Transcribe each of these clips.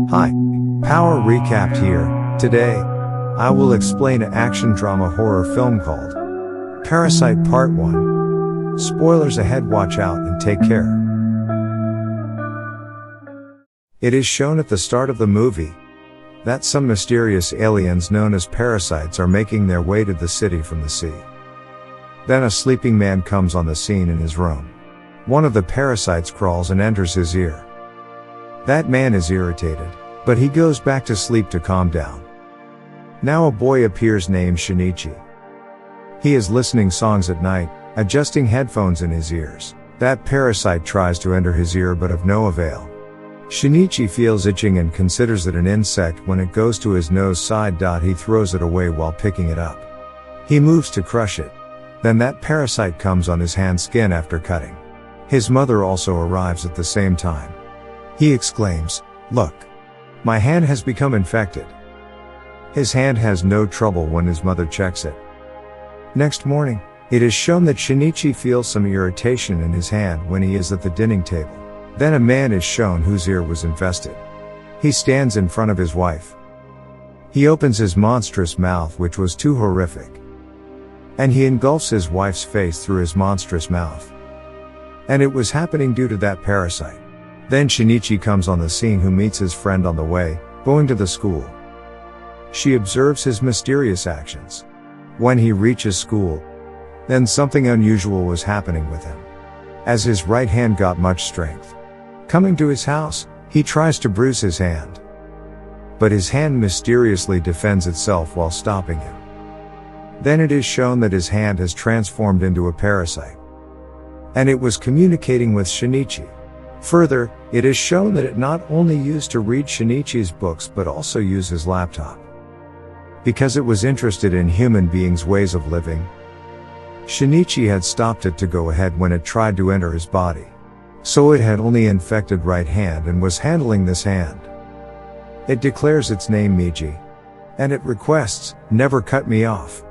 Hi, Power Recapped here. Today, I will explain an action drama horror film called Parasite Part.1. Spoilers ahead, watch out and take care. It is shown at the start of the movie that some mysterious aliens known as parasites are making their way to the city from the sea. Then a sleeping man comes on the scene in his room. One of the parasites crawls and enters his ear. That man is irritated, but he goes back to sleep to calm down. Now a boy appears named Shinichi. He is listening songs at night, adjusting headphones in his ears. That parasite tries to enter his ear but of no avail. Shinichi feels itching and considers it an insect. When it goes to his nose side, he throws it away while picking it up. He moves to crush it. Then that parasite comes on his hand skin after cutting. His mother also arrives at the same time. He exclaims, "Look! My hand has become infected." His hand has no trouble when his mother checks it. Next morning, it is shown that Shinichi feels some irritation in his hand when he is at the dining table. Then a man is shown whose ear was infested. He stands in front of his wife. He opens his monstrous mouth, which was too horrific, and he engulfs his wife's face through his monstrous mouth. And it was happening due to that parasite. Then Shinichi comes on the scene, who meets his friend on the way, going to the school. She observes his mysterious actions. When he reaches school, then something unusual was happening with him, as his right hand got much strength. Coming to his house, he tries to bruise his hand, but his hand mysteriously defends itself while stopping him. Then it is shown that his hand has transformed into a parasite, and it was communicating with Shinichi. Further, it is shown that it not only used to read Shinichi's books but also used his laptop, because it was interested in human beings' ways of living. Shinichi had stopped it to go ahead when it tried to enter his body. So it had only infected right hand and was handling this hand. It declares its name Miji, and it requests, "Never cut me off.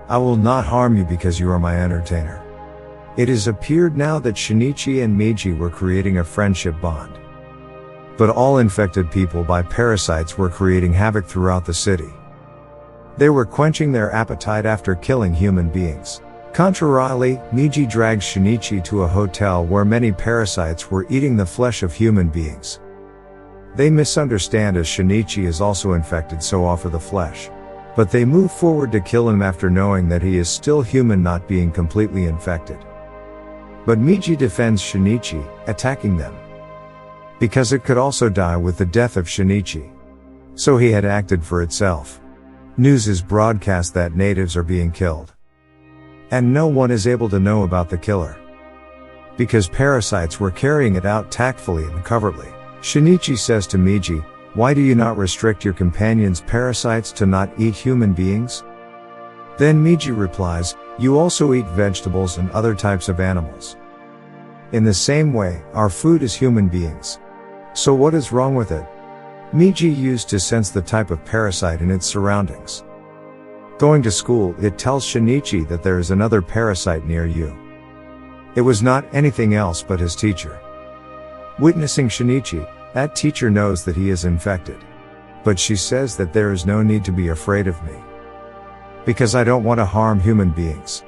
I will not harm you because you are my entertainer." It has appeared now that Shinichi and Miji were creating a friendship bond. But all infected people by parasites were creating havoc throughout the city. They were quenching their appetite after killing human beings. Contrarily, Miji drags Shinichi to a hotel where many parasites were eating the flesh of human beings. They misunderstand as Shinichi is also infected, so offer the flesh. But they move forward to kill him after knowing that he is still human, not being completely infected. But Miji defends Shinichi, attacking them, because it could also die with the death of Shinichi. So he had acted for itself. News is broadcast that natives are being killed, and no one is able to know about the killer, because parasites were carrying it out tactfully and covertly. Shinichi says to Miji, "Why do you not restrict your companions' parasites to not eat human beings?" Then Miji replies, "You also eat vegetables and other types of animals. In the same way, our food is human beings. So what is wrong with it?" Miji used to sense the type of parasite in its surroundings. Going to school, it tells Shinichi that there is another parasite near you. It was not anything else but his teacher. Witnessing Shinichi, that teacher knows that he is infected. But she says that there is no need to be afraid of me, because I don't want to harm human beings.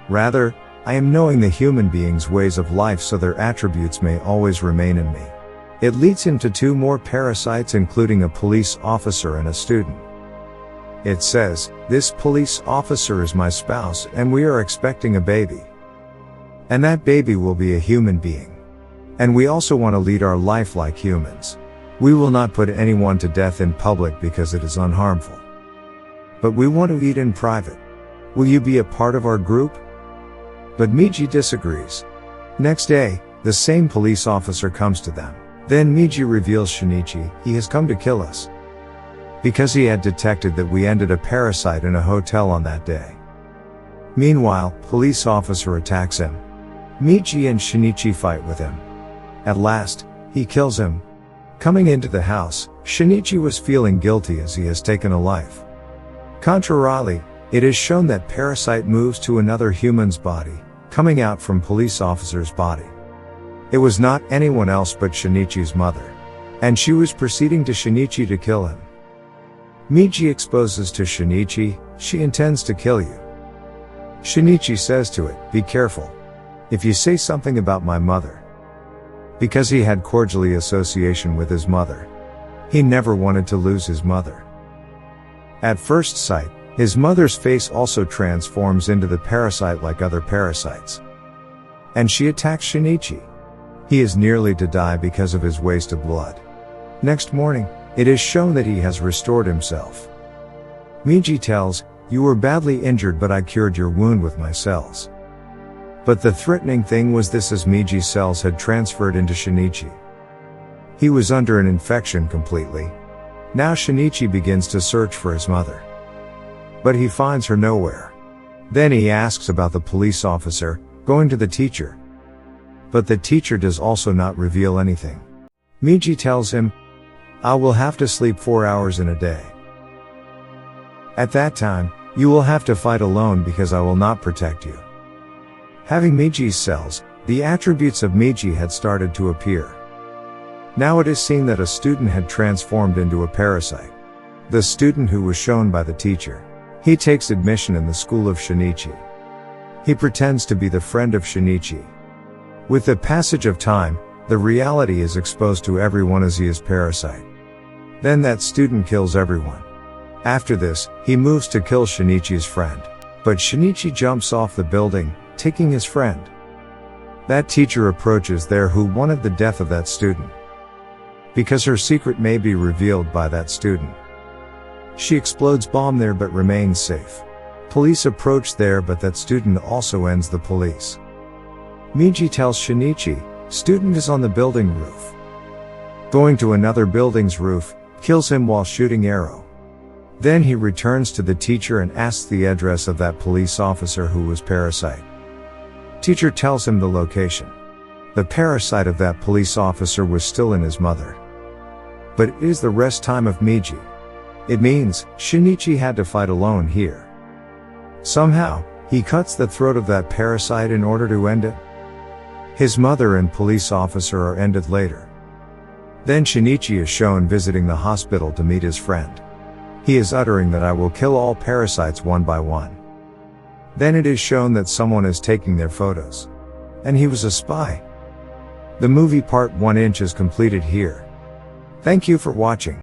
Rather, I am knowing the human beings' ways of life, so their attributes may always remain in me. It leads him to two more parasites, including a police officer and a student. It says, "This police officer is my spouse and we are expecting a baby. And that baby will be a human being. And we also want to lead our life like humans. We will not put anyone to death in public because it is unharmful. But we want to eat in private. Will you be a part of our group?" But Miji disagrees. Next day, the same police officer comes to them. Then Miji reveals Shinichi, "He has come to kill us, because he had detected that we ended a parasite in a hotel on that day." Meanwhile, police officer attacks him. Miji and Shinichi fight with him. At last, he kills him. Coming into the house, Shinichi was feeling guilty as he has taken a life. Contrarily, it is shown that parasite moves to another human's body, coming out from police officer's body. It was not anyone else but Shinichi's mother. and she was proceeding to Shinichi to kill him. Miji exposes to Shinichi, she intends to kill you. Shinichi says to it, be careful. If you say something about my mother. Because he had cordially association with his mother. He never wanted to lose his mother. At first sight, his mother's face also transforms into the parasite like other parasites. And she attacks Shinichi. He is nearly to die because of his waste of blood. Next morning, it is shown that he has restored himself. Miji tells, you were badly injured but I cured your wound with my cells. But the threatening thing was this, as Miji's cells had transferred into Shinichi. He was under an infection completely. Now Shinichi begins to search for his mother. But he finds her nowhere. Then he asks about the police officer, going to the teacher. But the teacher does also not reveal anything. Miji tells him, I will have to sleep 4 hours in a day. At that time, you will have to fight alone because I will not protect you. Having Miji's cells, the attributes of Miji had started to appear. Now it is seen that a student had transformed into a parasite. The student who was shown by the teacher. He takes admission in the school of Shinichi. He pretends to be the friend of Shinichi. With the passage of time, the reality is exposed to everyone as he is parasite. Then that student kills everyone. After this, he moves to kill Shinichi's friend. But Shinichi jumps off the building, taking his friend. That teacher approaches there who wanted the death of that student. Because her secret may be revealed by that student. She explodes bomb there but remains safe. Police approach there but that student also ends the police. Miji tells Shinichi, student is on the building roof. Going to another building's roof, kills him while shooting arrow. Then he returns to the teacher and asks the address of that police officer who was parasite. Teacher tells him the location. The parasite of that police officer was still in his mother. But it is the rest time of Miji. It means, Shinichi had to fight alone here. Somehow, he cuts the throat of that parasite in order to end it. His mother and police officer are ended later. Then Shinichi is shown visiting the hospital to meet his friend. He is uttering that I will kill all parasites one by one. Then it is shown that someone is taking their photos. And he was a spy. The movie Part 1 is completed here. Thank you for watching.